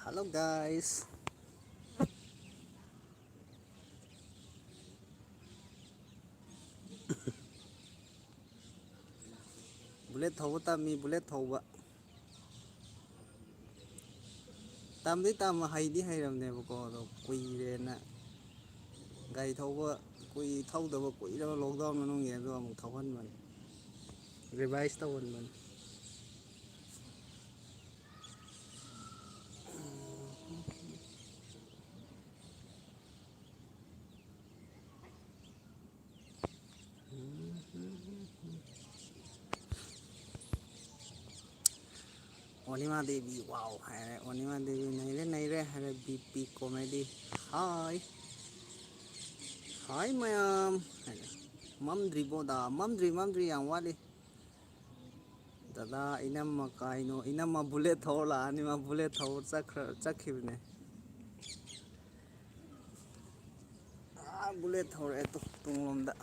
Hello guys. Bullet thầu tami bullet thầu tam đi tam mà hay đi hay làm nè bà cô rồi quỳ về nè gầy thầu quỳ thâu được quỳ đó lô đó nó nghe rồi một thầu hơn mình revise tàu hơn mình Onima Devi wow hay Onima Devi này đấy hay là BP comedy hi hi ma'am mom dribo da mom dri yang wali dada inam makaino inam ma bullet thầu là anh ma bullet thầu chắc khiu này bullet thầu ấy tung lom da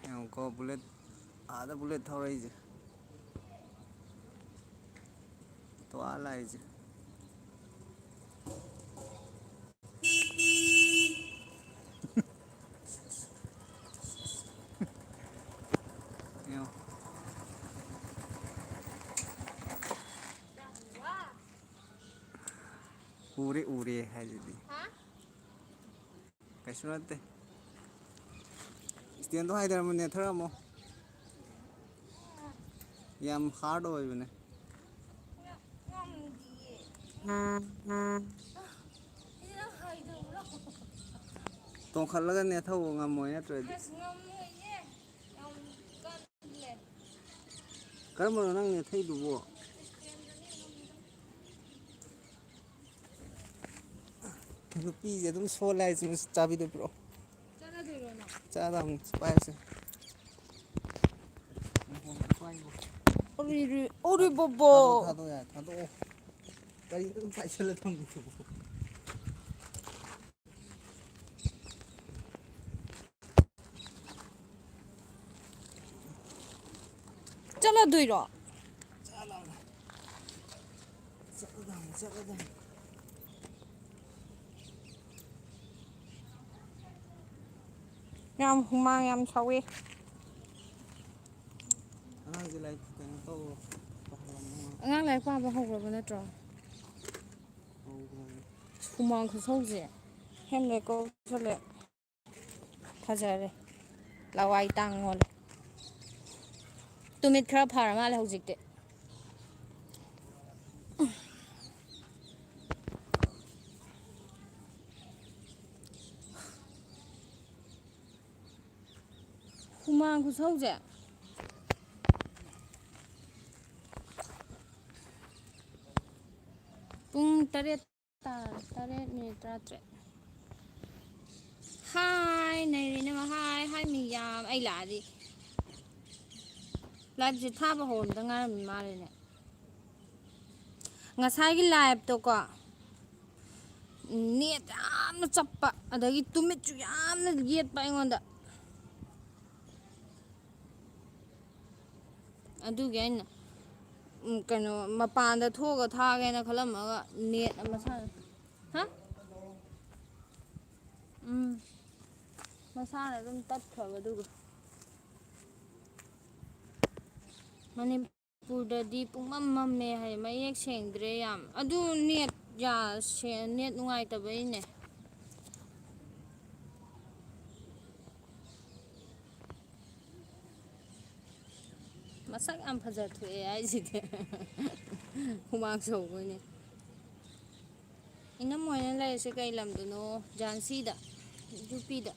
em có bullet ada bullet thầu ấy chứ to alai chứ ure hai jadi kaisu nate stian to hai dar mane thara mo yam hard hoy bane to khalaga ne thau ngam moy na tre kar mo nang ne thai du bo pi je dum so lai chu chabi de bro cha da hum pai se 오리 보보. 타도야 타도 까리 좀 파이슬 좀 주고 잘라드려. 짜가당 얌 후망 얌 사위. 하나 이제 라이프 그냥 또 ꯉꯥꯡ ꯂꯥꯏꯔꯤꯛ ꯄꯥꯕ ꯍꯧꯈ꯭ꯔꯕ ꯅꯠꯇ꯭ꯔꯣ ꯍꯨꯃꯥꯡ ꯈꯨꯁꯧꯁꯦ ꯍꯦꯝꯂꯦꯠ ꯀꯧꯁꯜꯂꯦ ꯐꯖꯔꯦ ꯂꯋꯥꯏ ꯇꯥꯡꯉꯣꯂꯦ ꯇꯨꯃꯤꯠ ꯈꯔ ꯐꯔ ꯃꯥꯜꯂꯦ ꯍꯧꯖꯤꯛꯇꯤ ꯍꯨꯃꯥꯡ ꯈꯨꯁꯧꯁꯦ ꯄꯨꯡ 8 ꯇꯥꯔꯦ 8 ꯃꯤꯅꯤꯠ 13 ꯍꯥꯏ ꯅꯩꯔꯤꯅꯦ ꯍꯥꯏ ꯃꯤꯌꯥꯝ ꯑꯩ ꯂꯥꯛꯑꯗꯤ ꯂꯥꯏꯚꯁꯦ ꯊꯥꯕ ꯍꯧꯔꯝꯗ ꯉꯥꯏꯔꯝꯃꯤ ꯃꯥꯜꯂꯦꯅꯦ ꯉꯁꯥꯏꯒꯤ ꯂꯥꯏꯚꯇꯣꯀꯣ ꯅꯦꯠ ꯌꯥꯝꯅ ꯆꯞꯄ ꯑꯗꯒꯤ ꯇꯨꯃꯤꯠꯁꯨ ꯌꯥꯝꯅ ꯌꯦꯠꯄ ꯑꯩꯉꯣꯟꯗ ꯑꯗꯨꯒꯤ ꯑꯩꯅ ꯀꯩꯅꯣ ꯃꯄꯥꯟꯗ ꯊꯣꯛꯑꯒ ꯊꯥꯒꯦꯅ ꯈꯜꯂꯝꯃꯒ ꯅꯦꯠ ꯃꯁꯥꯅ ꯍꯥ ꯃꯁꯥꯅ ꯑꯗꯨꯝ ꯇꯠꯈ꯭ꯔꯕ ꯑꯗꯨꯒ ꯃꯅꯤꯄꯨꯔꯗꯗꯤ ꯄꯨꯡꯃꯝ ꯃꯝꯃꯦ ꯍꯥꯏ ꯃꯌꯦꯛ ꯁꯦꯡꯗ꯭ꯔꯦ ꯌꯥꯝ ꯑꯗꯨ ꯅꯦꯠ ꯅꯦꯠ ꯅꯨꯡꯉꯥꯏꯇꯕꯩꯅꯦ ꯃꯁꯛ ꯌꯥꯝ ꯐꯖꯊꯣꯛꯑꯦ ꯍꯥꯏꯁꯤꯗꯤ ꯍꯨꯃꯥꯡ ꯁꯧꯕꯅꯦ ꯏꯅꯝ ꯃꯣꯏꯅ ꯂꯩꯔꯤꯁꯦ ꯀꯩ ꯂꯝꯗꯅꯣ ꯖꯥꯟꯁꯤꯗ ꯌꯨꯄꯤꯗ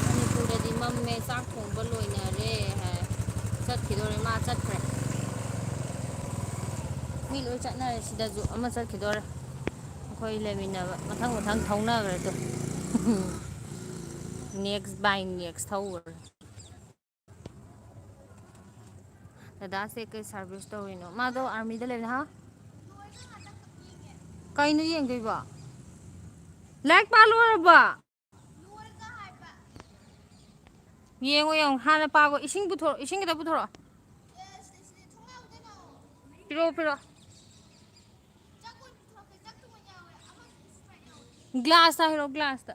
ꯃꯅꯤꯄꯨꯔꯗꯗꯤ ꯃꯝꯃꯦ ꯆꯥꯛ ꯊꯣꯡꯕ ꯂꯣꯏꯅꯔꯦ ꯍꯥꯏ ꯆꯠꯈꯤꯗꯣꯔꯦ ꯃꯥ ꯆꯠꯈ꯭ꯔꯦ ꯃꯤ ꯂꯣꯏ ꯆꯠꯅꯔꯦ ꯁꯤꯗꯁꯨ ꯑꯃ ꯆꯠꯈꯤꯗꯣꯔꯦ ꯑꯩꯈꯣই ꯂꯩꯃꯤꯟꯅꯕ ꯃꯊꯪ ꯊꯧꯅꯈ꯭ꯔꯦꯗꯣ ꯅꯦꯛꯁ ꯕꯥꯏ ꯅꯦꯛꯁ ꯊꯧꯈ꯭ꯔꯦ ꯗꯗꯥꯁꯦ ꯀꯩ ꯁꯥꯔꯚꯤꯁ ꯇꯧꯔꯤꯅꯣ ꯃꯥꯗꯣ ꯑꯥꯔꯃꯤꯗ ꯂꯩꯕꯅꯦ ꯍꯥ ꯀꯩꯅꯣ ꯌꯦꯡꯗꯣꯏꯕꯣ ꯂꯥꯏꯔꯤꯛ ꯄꯥ ꯂꯣꯏꯔꯕꯣ ꯌꯦꯡꯉꯣ ꯌꯦꯡꯉꯣ ꯍꯥꯟꯅ ꯄꯥꯈꯣ ꯏꯁꯤꯡ ꯄꯨꯊꯣꯔꯛꯑꯣ ꯏꯁꯤꯡ ꯈꯤꯇ ꯄꯨꯊꯣꯔꯛꯑꯣ ꯄꯤꯔꯛꯑꯣ ꯄꯤꯔꯛꯑꯣ ꯒ꯭ꯂꯥꯁꯇ ꯍꯥꯏꯔꯛꯑꯣ ꯒ꯭ꯂꯥꯁꯇ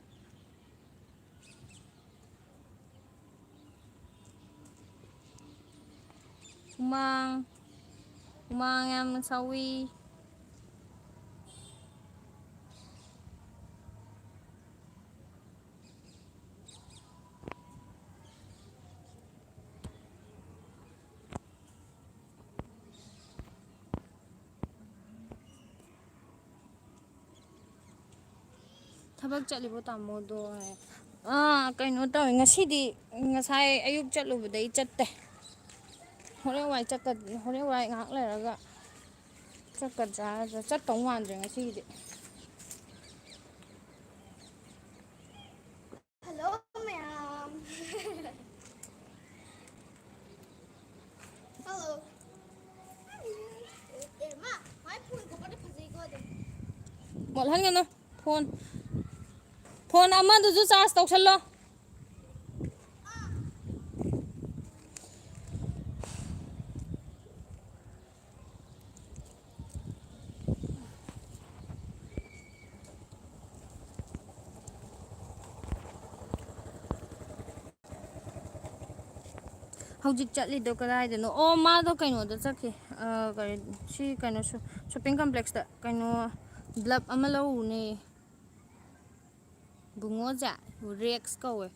ꯍꯨꯃꯥꯡ ꯌꯥꯝꯅ ꯁꯧꯋꯤ ꯊꯕꯛ ꯆꯠꯂꯤꯕꯣ ꯇꯥꯃꯣꯗꯣ ꯀꯩꯅꯣ ꯇꯧꯋꯦ ꯉꯁꯤꯗꯤ ꯉꯁꯥꯏ ꯑꯌꯨꯛ ꯆꯠꯂꯨꯕꯗꯩ ꯆꯠꯇꯦ ꯍꯣꯔꯦꯟ ꯋꯥꯏ ꯉꯥꯏꯍꯥꯛ ꯂꯩꯔꯒ ꯆꯠꯀꯗ꯭ꯔꯥ ꯆꯠꯇꯧ ꯃꯥꯟꯗ꯭ꯔꯦ ꯉꯁꯤꯒꯤꯗꯤ Hello, ma'am. Hello. Ma, my phone ko pala fazay ko din. ꯃꯣꯠꯍꯟꯒꯅꯨ ꯐꯣꯟ ꯑꯃꯗꯨꯁꯨ ꯆꯥꯔꯖ ꯇꯧꯁꯜꯂꯣ ꯍꯧꯖꯤꯛ ꯆꯠꯂꯤꯗꯣ ꯀꯗꯥꯏꯗꯅꯣ ꯑꯣ ꯃꯥꯗꯣ ꯀꯩꯅꯣꯗ ꯆꯠꯈꯤ ꯀꯔꯤ ꯁꯤ ꯀꯩꯅꯣ ꯁꯣꯞꯄꯤꯡ ꯀꯝꯄ꯭ꯂꯦꯛꯁꯇ ꯀꯩꯅꯣ ꯕ꯭ꯂꯞ ꯑꯃ ꯂꯧꯔꯨꯅꯦ ꯕꯨꯡꯉꯣꯖꯦ ꯔꯦꯛꯁ ꯀꯧꯋꯦ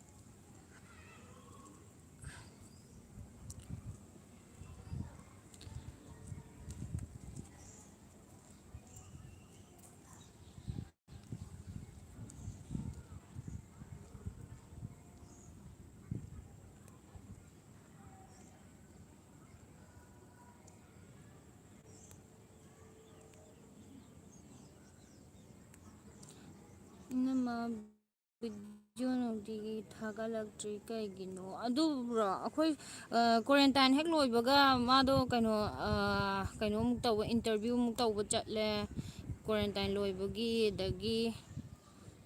ꯏꯅꯝꯃ ꯚꯤꯗꯤꯑꯣ ꯅꯨꯡꯇꯤꯒꯤ ꯊꯥꯒꯠꯂꯛꯇ꯭ꯔꯤ ꯀꯩꯒꯤꯅꯣ ꯑꯗꯨꯕꯨꯔꯣ ꯑꯩꯈꯣꯏ ꯀ꯭ꯋꯥꯔꯦꯟꯇꯥꯏꯟ ꯍꯦꯛ ꯂꯣꯏꯕꯒ ꯃꯥꯗꯣ ꯀꯩꯅꯣꯃꯨꯛ ꯇꯧꯕ ꯏꯟꯇꯔꯚꯤꯌꯨꯃꯨꯛ ꯇꯧꯕ ꯆꯠꯂꯦ ꯀ꯭ꯋꯥꯔꯦꯟꯇꯥꯏꯟ ꯂꯣꯏꯕꯒꯤ ꯑꯗꯒꯤ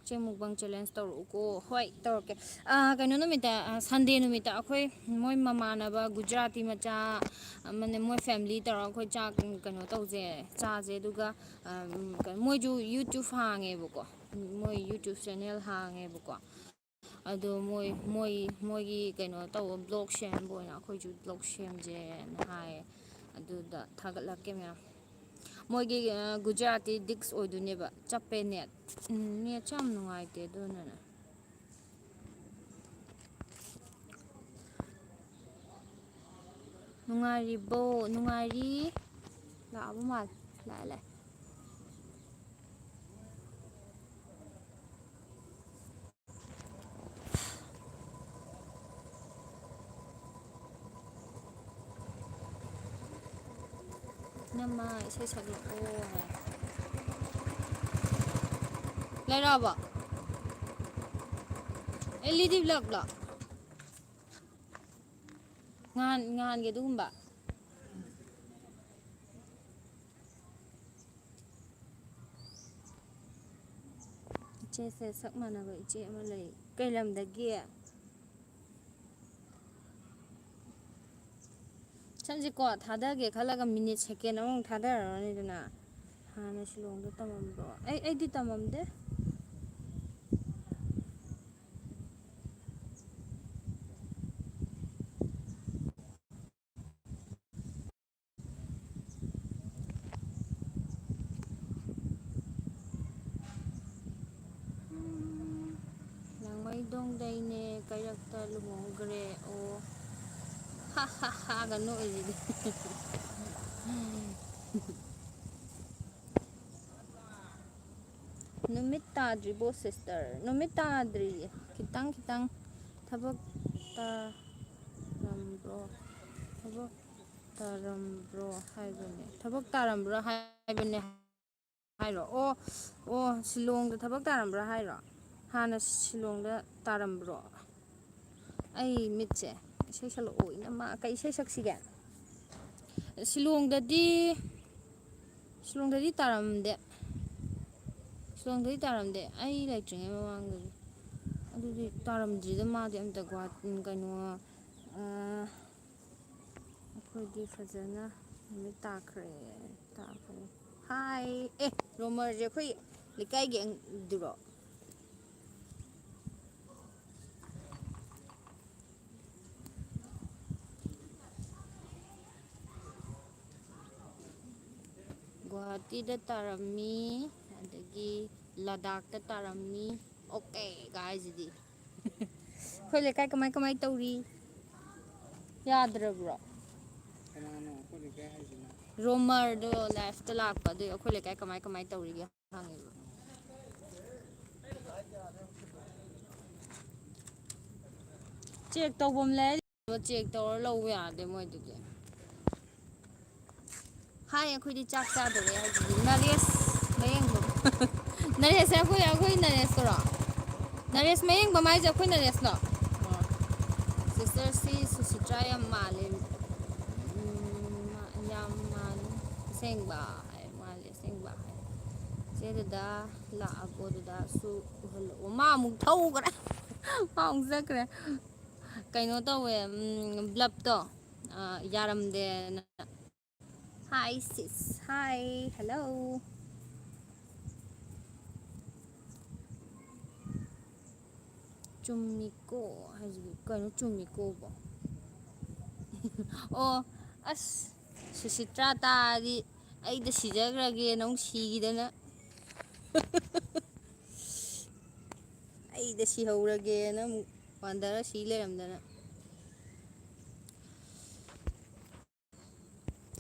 ꯆꯦ ꯃꯨꯛꯕꯥꯡ ꯆꯦꯂꯦꯟꯖ ꯇꯧꯔꯛꯎꯀꯣ ꯍꯣꯏ ꯇꯧꯔꯛꯀꯦ ꯀꯩꯅꯣ ꯅꯨꯃꯤꯠꯇ ꯁꯟꯗꯦ ꯅꯨꯃꯤꯠꯇ ꯑꯩꯈꯣꯏ ꯃꯣꯏ ꯃꯃꯥꯟꯅꯕ ꯒꯨꯖꯔꯥꯇꯤ ꯃꯆꯥ ꯑꯃꯅ ꯃꯣꯏ ꯐꯦꯃꯤꯂꯤ ꯇꯧꯔꯒ ꯑꯩꯈꯣꯏ ꯆꯥꯛ ꯀꯩꯅꯣ ꯇꯧꯁꯦ ꯆꯥꯁꯦ ꯑꯗꯨꯒ ꯃꯣꯏꯁꯨ ꯌꯨꯇ꯭ꯌꯨꯕ ꯍꯥꯡꯉꯦꯕꯀꯣ ꯃꯣꯏ ꯌꯨꯇ꯭ꯌꯨꯕ ꯆꯦꯅꯦꯜ ꯍꯥꯡꯉꯦꯕꯀꯣ ꯑꯗꯣ ꯃꯣꯏꯒꯤ ꯀꯩꯅꯣ ꯇꯧꯕ ꯕ꯭ꯂꯣꯛ ꯁꯦꯝꯕ ꯑꯣꯏꯅ ꯑꯩꯈꯣꯏꯁꯨ ꯕ꯭ꯂꯣꯛ ꯁꯦꯝꯁꯦꯅ ꯍꯥꯏꯌꯦ ꯑꯗꯨꯗ ꯊꯥꯒꯠꯂꯛꯀꯦ ꯃꯌꯥꯝ ꯃꯣꯏꯒꯤ ꯒꯨꯖꯔꯥꯇꯤ ꯗꯤꯛꯁ ꯑꯣꯏꯗꯣꯏꯅꯦꯕ ꯆꯞꯄꯦ ꯅꯦꯠꯁꯨ ꯌꯥꯝ ꯅꯨꯡꯉꯥꯏꯇꯦ ꯑꯗꯨꯅꯅꯦ ꯅꯨꯡꯉꯥꯏꯔꯤꯕꯣ ꯅꯨꯡꯉꯥꯏꯔꯤ ꯂꯥꯛꯑꯕ ꯃꯥꯜꯂꯦ ꯂꯥꯛꯑꯦ ꯏꯅꯝꯃ ꯏꯁꯩ ꯁꯛꯂꯛꯑꯣ ꯍꯥꯏ ꯂꯩꯔꯛꯑꯕꯣ LED ꯕ꯭ꯂꯞꯂꯣ ꯉꯍꯥꯟꯒꯤ ꯑꯗꯨꯒꯨꯝꯕ ꯏꯆꯦꯁꯦ ꯁꯛ ꯃꯥꯟꯅꯕ ꯏꯆꯦ ꯑꯃ ꯂꯩ ꯀꯩ ꯂꯝꯗꯒꯤ ꯁꯝꯁꯦꯀꯣ ꯊꯥꯗꯒꯦ ꯈꯜꯂꯒ ꯃꯤꯅꯤꯠ ꯁꯦꯀꯦꯟ ꯑꯃꯃꯨꯛ ꯊꯥꯗꯔꯨꯔꯅꯤꯗꯅ ꯍꯥꯟꯅ ꯁꯤꯂꯣꯡꯗ ꯇꯝꯃꯝꯕ꯭ꯔꯣ ꯑꯩꯗꯤ ꯇꯝꯃꯝꯗꯦ ꯂꯥꯡꯃꯩꯗꯣꯡꯗꯩꯅꯦ ꯀꯩꯔꯛꯇ ꯂꯨꯍꯣꯡꯈ꯭ꯔꯦ ꯑꯣ ꯍꯥꯒ ꯅꯣꯛꯏꯁꯤꯗꯤ ꯅꯨꯃꯤꯠ ꯇꯥꯗ꯭ꯔꯤꯕꯣ ꯁꯤꯁꯇꯔ ꯅꯨꯃꯤꯠ ꯇꯥꯗ꯭ꯔꯤꯌꯦ ꯈꯤꯇꯪ ꯊꯕꯛ ꯇꯥꯔꯝꯕ꯭ꯔꯣ ꯍꯥꯏꯕꯅꯦ ꯊꯕꯛ ꯇꯥꯔꯝꯕ꯭ꯔꯥ ꯍꯥꯏꯕꯅꯦ ꯍꯥꯏꯔꯣ ꯑꯣ ꯁꯤꯂꯣꯡꯗ ꯊꯕꯛ ꯇꯥꯔꯝꯕ꯭ꯔꯥ ꯍꯥꯏꯔꯣ ꯍꯥꯟꯅ ꯁꯤꯂꯣꯡꯗ ꯇꯥꯔꯝꯕ꯭ꯔꯣ ꯑꯩ ꯃꯤꯠꯁꯦ ꯏꯁꯩ ꯁꯛꯂꯛꯑꯣ ꯏꯅꯝꯃ ꯀꯩ ꯏꯁꯩ ꯁꯛꯁꯤꯒꯦ ꯁꯤꯂꯣꯡꯗꯗꯤ ꯇꯥꯔꯝꯗꯦ ꯑꯩ ꯂꯩꯇ꯭ꯔꯤꯉꯩ ꯃꯃꯥꯡꯗꯗꯤ ꯑꯗꯨꯗꯤ ꯇꯥꯔꯝꯗ꯭ꯔꯤꯗ ꯃꯥꯗꯤ ꯑꯝꯇ ꯀꯩꯅꯣ ꯑꯩꯈꯣꯏꯗꯤ ꯐꯖꯅ ꯅꯨꯃꯤꯠ ꯇꯥꯈ꯭ꯔꯦ ꯇꯥꯈ꯭ꯔꯦ ꯍꯥꯏ ꯑꯦ ꯔꯣꯃꯔꯁꯦ ꯑꯩꯈꯣꯏ ꯂꯩꯀꯥꯏꯒꯤ ꯗꯨꯔꯣ ꯒꯨꯋꯥꯍꯥꯇꯤꯗ ꯇꯥꯔꯝꯃꯤ ꯑꯗꯒꯤ ꯂꯗꯥꯛꯇ ꯇꯥꯔꯝꯃꯤ ꯑꯣꯀꯦ ꯒꯥꯏꯁꯤꯗꯤ ꯑꯩꯈꯣꯏ ꯂꯩꯀꯥꯏ ꯀꯃꯥꯏ ꯀꯃꯥꯏ ꯇꯧꯔꯤ ꯌꯥꯗ꯭ꯔꯕ꯭ꯔꯣ ꯀꯅꯥꯅꯣ ꯑꯩꯈꯣꯏ ꯂꯩꯀꯥꯏ ꯍꯥꯏꯁꯤꯅ ꯔꯣꯃꯔꯗꯣ ꯂꯥꯏꯐꯇ ꯂꯥꯛꯄ ꯑꯗꯨꯏ ꯑꯩꯈꯣꯏ ꯂꯩꯀꯥꯏ ꯀꯃꯥꯏ ꯀꯃꯥꯏ ꯇꯧꯔꯤꯒꯦ ꯍꯪꯉꯤꯕ ꯆꯦꯛ ꯇꯧꯐꯝ ꯂꯩꯔ ꯆꯦꯛ ꯇꯧꯔ ꯂꯧꯕ ꯌꯥꯗꯦ ꯃꯣꯏꯗꯨꯗꯤ ꯍꯥꯏ ꯑꯩꯈꯣꯏꯗꯤ ꯆꯥꯛ ꯆꯥꯗꯣꯔꯦ ꯍꯥꯏꯁꯤꯗꯤ ꯅꯔꯦꯁ ꯃꯌꯦꯡꯕꯝ ꯅꯔꯦꯁꯁꯦ ꯑꯩꯈꯣꯏ ꯅꯔꯦꯁꯇꯨꯔꯣ ꯅꯔꯦꯁ ꯃꯌꯦꯡꯕꯝ ꯍꯥꯏꯁꯦ ꯑꯩꯈꯣꯏ ꯅꯔꯦꯁꯂꯣ ꯁꯤꯁꯇꯔꯁꯤ ꯁꯨꯁꯤꯇ꯭ꯔꯥ ꯌꯥꯝ ꯃꯥꯜꯂꯦ ꯌꯥꯝ ꯃꯥꯜꯂꯦ ꯑꯁꯦꯡꯕ ꯍꯥꯏ ꯃꯥꯜꯂꯦ ꯑꯁꯦꯡꯕ ꯍꯥꯏ ꯆꯦ ꯗꯥꯗꯥ ꯂꯥꯛꯑꯕꯣ ꯗꯥꯗꯥꯁꯨ ꯎꯍꯜꯂꯛꯑꯣ ꯃꯥ ꯑꯃꯨꯛ ꯊꯧꯈ꯭ꯔꯦ ꯃꯥ ꯑꯃꯨꯛ ꯆꯠꯈ꯭ꯔꯦ ꯀꯩꯅꯣ ꯇꯧꯋꯦ ꯕ꯭ꯂꯞꯇꯣ ꯌꯥꯔꯝꯗꯦꯅ ꯍꯥꯏ ꯁꯤꯁ ꯍꯥꯏ ꯍꯜꯂꯣ ꯆꯨꯝꯃꯤꯀꯣ ꯍꯥꯏꯁꯤꯗꯤ ꯀꯩꯅꯣ ꯆꯨꯝꯃꯤꯀꯣꯕꯣ ꯑꯣ ꯑꯁ ꯁꯨꯁꯤꯇ꯭ꯔꯥ ꯇꯥꯔꯗꯤ ꯑꯩꯗ ꯁꯤꯖꯈ꯭ꯔꯒꯦꯅ ꯑꯃꯨꯛ ꯁꯤꯈꯤꯗꯅ ꯑꯩꯗ ꯁꯤꯍꯧꯔꯒꯦꯅ ꯑꯃꯨꯛ ꯋꯥꯟꯗꯔ ꯁꯤ ꯂꯩꯔꯝꯗꯅ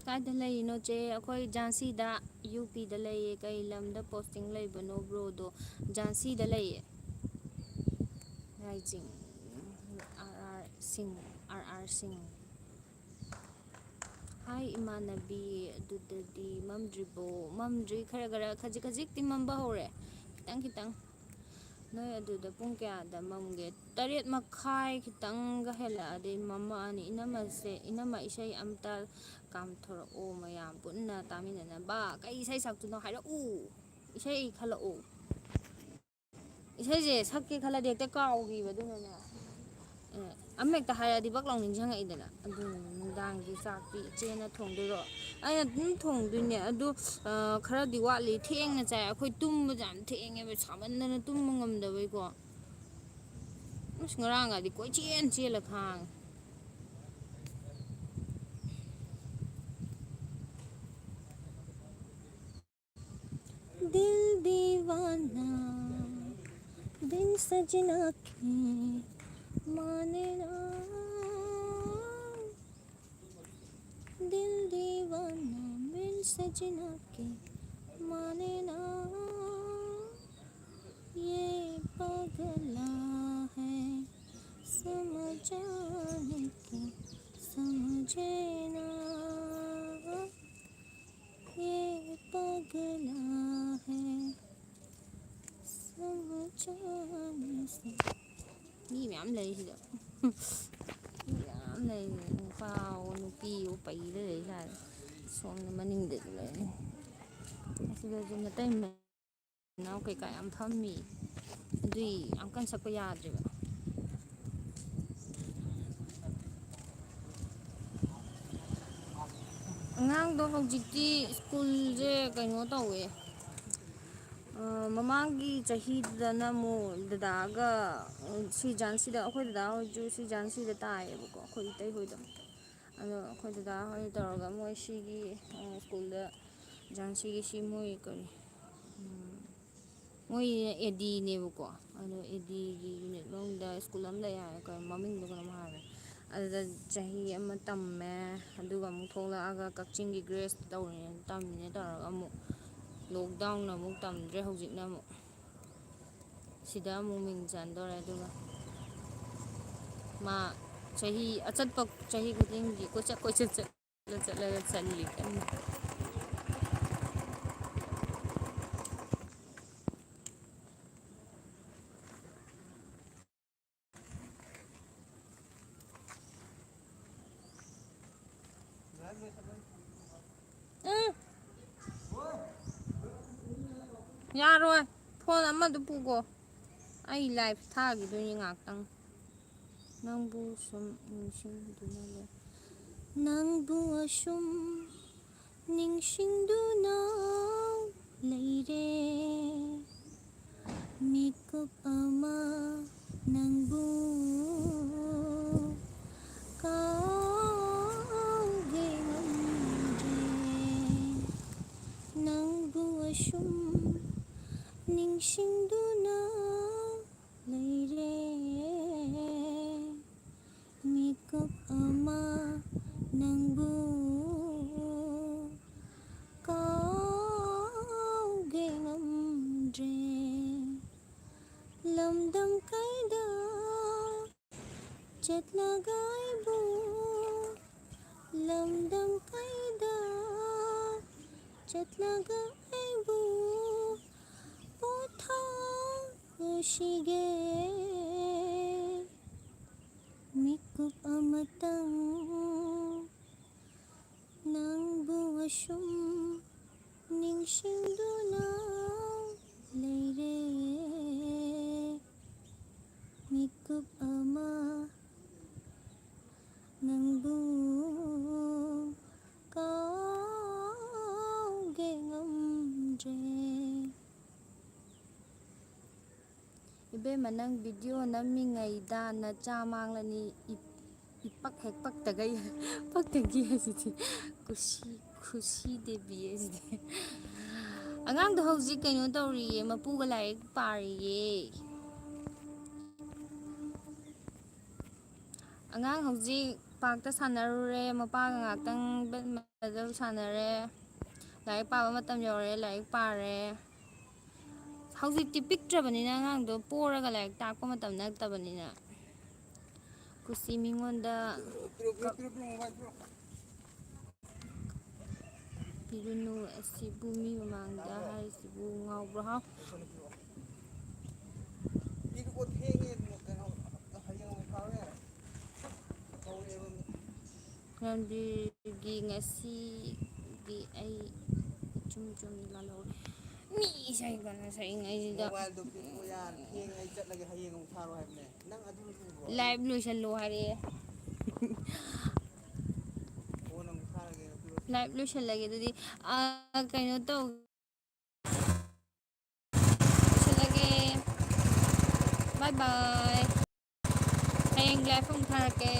ꯀꯥꯏꯗ ꯂꯩꯔꯤꯅꯣ ꯆꯦ ꯑꯩꯈꯣꯏ ꯖꯥꯟꯁꯤꯗ ꯌꯨ ꯄꯤꯗ ꯂꯩꯌꯦ ꯀꯩ ꯂꯝꯗ ꯄꯣꯁꯇꯤꯡ ꯂꯩꯕꯅꯣ ꯕ꯭ꯔꯣꯗꯣ ꯖꯥꯟꯁꯤꯗ ꯂꯩꯌꯦ ꯔꯥꯏꯖꯤꯡ ꯑꯥꯔ ꯑꯥꯔ ꯁꯤꯡ ꯍꯥꯏ ꯏꯃꯥꯟꯅꯕꯤ ꯑꯗꯨꯗꯗꯤ ꯃꯝꯗ꯭ꯔꯤꯕꯣ ꯃꯝꯗ꯭ꯔꯤ ꯈꯔ ꯈꯔ ꯈꯖꯤꯛ ꯈꯖꯤꯛꯇꯤ ꯃꯝꯕ ꯍꯧꯔꯦ ꯈꯤꯇꯪ ꯈꯤꯇꯪ ꯅꯣꯏ ꯑꯗꯨꯗ ꯄꯨꯡ ꯀꯌꯥꯗ ꯃꯝꯒꯦ 8:30 ꯈꯤꯇꯪꯒ ꯍꯦꯜꯂꯛꯑꯗꯤ ꯃꯝꯃꯛꯑꯅꯤ ꯏꯅꯝꯃ ꯏꯁꯩ ꯑꯝꯇ ꯀꯥꯝꯊꯣꯔꯛꯑꯣ ꯃꯌꯥꯝ ꯄꯨꯟꯅ ꯇꯥꯃꯤꯟꯅꯅꯕ ꯀꯩ ꯏꯁꯩ ꯁꯛꯇꯣꯏꯅꯣ ꯍꯥꯏꯔꯛꯎ ꯏꯁꯩ ꯈꯜꯂꯛꯎ ꯏꯁꯩꯁꯦ ꯁꯛꯀꯦ ꯈꯜꯂꯗꯤ ꯍꯦꯛꯇ ꯀꯥꯎꯈꯤꯕ ꯑꯗꯨꯅꯅꯦ ꯑꯃ ꯍꯦꯛꯇ ꯍꯥꯏꯔꯗꯤ ꯕꯛ ꯂꯥꯎ ꯅꯤꯡꯁꯤꯡꯉꯛꯏꯗꯅ ꯑꯗꯨꯅ ꯅꯨꯡꯗꯥꯡꯒꯤ ꯆꯥꯛꯇꯤ ꯏꯆꯦꯅ ꯊꯣꯡꯗꯣꯏꯔꯣ ꯑꯩꯅ ꯑꯗꯨꯝ ꯊꯣꯡꯗꯣꯏꯅꯦ ꯑꯗꯨ ꯈꯔꯗꯤ ꯋꯥꯠꯂꯤ ꯊꯦꯡꯅ ꯆꯥꯏ ꯑꯩꯈꯣꯏ ꯇꯨꯝꯕꯁꯦ ꯌꯥꯝ ꯊꯦꯡꯉꯦꯕ ꯁꯥꯃꯟꯗꯅ ꯇꯨꯝꯕ ꯉꯝꯗꯕꯩꯀꯣ ꯑꯁ ꯉꯔꯥꯡꯒꯗꯤ ꯀꯣꯏꯆꯦꯟ ꯆꯦꯜꯂ ꯈꯥꯡꯉꯦ दिल दीवाना बिन सजना के माने ना दिल दीवाना बिन सजना के माने ना ये पगला है समझाने के समझे ना ये पगला है समझाने से मी mෑm ꯂꯩ ꯁꯤꯗ ꯃꯤ ꯃꯌꯥꯝ ꯂꯩ ꯅꯨꯄꯥꯋꯣ ꯅꯨꯄꯤꯋꯣ ꯄꯩꯔ ꯂꯩ ꯁꯥꯔꯦ ꯁꯣꯝꯗ ꯃꯅꯤꯡꯗꯁꯨ ꯂꯩ ꯑꯁꯤꯗꯁꯨ ꯃꯇꯩ ꯃꯅꯥꯎ ꯀꯩꯀꯥ ꯌꯥꯝ ꯐꯝꯃꯤ ꯑꯗꯨꯏ ꯌꯥꯝ ꯀꯟꯅ ꯁꯛꯄ ꯌꯥꯗ꯭ꯔꯦꯕ ꯑꯉꯥꯡꯗꯣ ꯍꯧꯖꯤꯛꯇꯤ ꯁ꯭ꯀꯨꯜꯁꯦ ꯀꯩꯅꯣ ꯇꯧꯋꯦ ꯃꯃꯥꯡꯒꯤ ꯆꯍꯤꯗꯨꯗꯅ ꯑꯃꯨꯛ ꯗꯗꯥꯒ ꯁꯤ ꯖꯥꯟꯁꯤꯗ ꯑꯩꯈꯣꯏ ꯗꯗꯥ ꯍꯣꯏꯁꯨ ꯁꯤ ꯖꯥꯟꯁꯤꯗ ꯇꯥꯏꯌꯦꯕꯀꯣ ꯑꯩꯈꯣꯏ ꯏꯇꯩ ꯍꯣꯏꯗꯣ ꯑꯗꯣ ꯑꯩꯈꯣই ꯗꯗꯥ ꯍꯣꯏ ꯇꯧꯔꯒ ꯃꯣꯏ ꯁꯤꯒꯤ ꯁ꯭ꯀꯨꯜꯗ ꯖꯥꯟꯁꯤꯒꯤ ꯁꯤ ꯃꯣꯏ ꯀꯔꯤ ꯃꯣꯏ ꯑꯦꯗꯤꯅꯦꯕꯀꯣ ꯑꯗꯣ ꯑꯦꯗꯤꯒꯤ ꯌꯨꯅꯤꯠ ꯃꯅꯨꯡꯗ ꯁ꯭ꯀꯨꯜ ꯑꯃ ꯂꯩ ꯍꯥꯏ ꯃꯃꯤꯡꯗꯣ ꯀꯩꯅꯣꯝ ꯍꯥꯏꯕꯅꯦ ꯑꯗꯨꯗ ꯆꯍꯤ ꯑꯃ ꯇꯝꯃꯦ ꯑꯗꯨꯒ ꯑꯃꯨꯛ ꯊꯣꯛꯂꯛꯑꯒ ꯀꯛꯆꯤꯡꯒꯤ ꯒ꯭ꯔꯦꯁ ꯇꯝꯃꯤꯅꯦ ꯇꯧꯔꯒ ꯑꯃꯨꯛ ꯂꯣꯛꯗꯥꯎꯟ ꯑꯃꯨꯛ ꯇꯝꯗ꯭ꯔꯦ ꯍꯧꯖꯤꯛꯅ ꯑꯃꯨꯛ ꯁꯤꯗ ꯑꯃꯨꯛ ꯃꯤꯡ ꯆꯟꯗꯣꯔꯦ ꯑꯗꯨꯒ ꯃꯥ ꯆꯍꯤ ꯑꯆꯠꯄ ꯆꯍꯤ ꯈꯨꯗꯤꯡꯒꯤ ꯀꯣꯏꯆꯠ ꯆꯠꯂꯒ ꯆꯜꯂꯤ ꯀꯟꯅ ꯌꯥꯔꯣꯏ ꯐꯣꯟ ꯑꯃꯗꯨ ꯄꯨꯈꯣ ꯑꯩ ꯂꯥꯏꯐ ꯊꯥꯈꯤꯗꯣꯏꯅꯤ ꯉꯥꯛꯇꯪ ꯅꯪꯕꯨ ꯁꯨꯝ ꯅꯤꯡꯁꯤꯡꯗꯨꯅ ꯂꯩ ꯅꯪꯕꯨ ꯑꯁꯨꯝ ꯅꯤꯡꯁꯤꯡꯗꯨꯅ ꯂꯩꯔꯦ ꯃꯤꯀꯨꯞ ꯑꯃ ꯅꯪꯕꯨ ꯀꯥꯎꯒꯦ ꯉꯝꯗ꯭ꯔꯦ ꯅꯪꯕꯨ ꯑꯁꯨꯝ ꯅꯤꯡꯁꯤꯡꯗꯨꯅ ꯂꯩꯔꯦ ꯃꯤꯀꯨꯞ ꯑꯃ ꯅꯪꯕꯨ ꯀꯥꯎꯒꯦ ꯉꯝꯗ꯭ꯔꯦ ꯂꯝꯗꯝ ꯀꯩꯗ ꯆꯠꯂꯒ ꯑꯩꯕꯨ ꯂꯝꯗꯝ ꯀꯩꯗ ꯆꯠꯂꯒ ꯑꯩꯕꯨ ꯄꯣꯊꯥꯁꯤꯒꯦ ꯃꯤꯀꯨꯞ ꯑꯃꯇꯪ ꯅꯪꯕꯨ ꯑꯁꯨꯝ ꯅꯤꯡꯁꯤꯡꯗꯨꯅ ꯂꯩꯔꯦ ꯃꯤꯀꯨꯞ ꯑꯃ ꯅꯪꯕꯨ ꯀꯥꯎꯒꯦ ꯉꯝꯗ꯭ꯔꯦ ꯏꯕꯦꯝꯃ ꯅꯪ ꯚꯤꯗꯤꯑꯣ ꯅꯝꯃꯤꯉꯩꯗ ꯅꯆꯥ ꯃꯥꯡꯂꯅꯤ ꯏꯄꯛ ꯍꯦꯛ ꯄꯛꯇꯒꯩ ꯄꯛꯇꯒꯤ ꯍꯥꯏꯁꯤꯗꯤ ꯈꯨꯁꯤ ꯗꯦꯕꯤ ꯍꯥꯏꯁꯤꯗꯤ ꯑꯉꯥꯡꯗꯣ ꯍꯧꯖꯤꯛ ꯀꯩꯅꯣ ꯇꯧꯔꯤꯌꯦ ꯃꯄꯨꯒ ꯂꯥꯏꯔꯤꯛ ꯄꯥꯔꯤꯌꯦ ꯑꯉꯥꯡ ꯍꯧꯖꯤꯛ ꯄꯥꯔꯛꯇ ꯁꯥꯟꯅꯔꯨꯔꯦ ꯃꯄꯥꯒ ꯉꯥꯛꯇꯪ ꯕꯦꯠꯃꯤꯟꯇꯟ ꯁꯥꯟꯅꯔꯦ ꯂꯥꯏꯔꯤꯛ ꯄꯥꯕ ꯃꯇꯝ ꯌꯧꯔꯦ ꯂꯥꯏꯔꯤꯛ ꯄꯥꯔꯦ ꯍꯧꯖꯤꯛꯇꯤ ꯄꯤꯛꯇ꯭ꯔꯕꯅꯤꯅ ꯑꯉꯥꯡꯗꯣ ꯄꯣꯔꯒ ꯂꯥꯏꯔꯤꯛ ꯇꯥꯛꯄ ꯃꯇꯝ ꯅꯠꯇꯕꯅꯤꯅ ꯀꯨꯁꯤ ꯃꯤꯉꯣꯟꯗ ꯄꯤꯔꯨꯅꯨ ꯑꯁꯤꯕꯨ ꯃꯤ ꯃꯃꯥꯡꯗ ꯍꯥꯏꯔꯤꯁꯤꯕꯨ ꯉꯥꯎꯕ꯭ꯔꯣ ꯍꯥꯎ ꯔꯟꯕꯤꯔꯒꯤ ꯉꯁꯤꯒꯤ ꯑꯩ ꯆꯨꯝ ꯂꯥꯜꯍꯧꯔꯦ ꯃꯤ ꯏꯁꯩꯒꯅ ꯁꯛꯏꯉꯩꯁꯤꯗ ꯃꯣꯕꯥꯏꯜꯗꯣ ꯄꯤꯔꯛꯑꯣ ꯌꯥꯔꯦ ꯊꯦꯡꯉꯦ ꯑꯩ ꯆꯠꯂꯒꯦ ꯍꯌꯦꯡ ꯑꯃꯨꯛ ꯊꯥꯔꯣ ꯍꯥꯏꯕꯅꯦ ꯅꯪ ꯑꯗꯨꯅ ꯎꯕ꯭ꯔꯣ ꯂꯥꯏꯚ ꯂꯣꯏꯁꯜꯂꯣ ꯍꯥꯏꯔꯛꯑꯦ ꯐꯣꯟ ꯑꯃꯨꯛ ꯊꯥꯔꯒꯦ ꯂꯥꯏꯚ ꯂꯣꯏꯁꯜꯂꯒꯦ ꯑꯗꯨꯗꯤ ꯀꯩꯅꯣ ꯇꯧ ꯂꯣꯏꯁꯜꯂꯒꯦ ꯕꯥꯏ ꯕꯥꯏ ꯍꯌꯦꯡ ꯂꯥꯏꯚ ꯑꯃꯨꯛ ꯊꯥꯔꯛꯀꯦ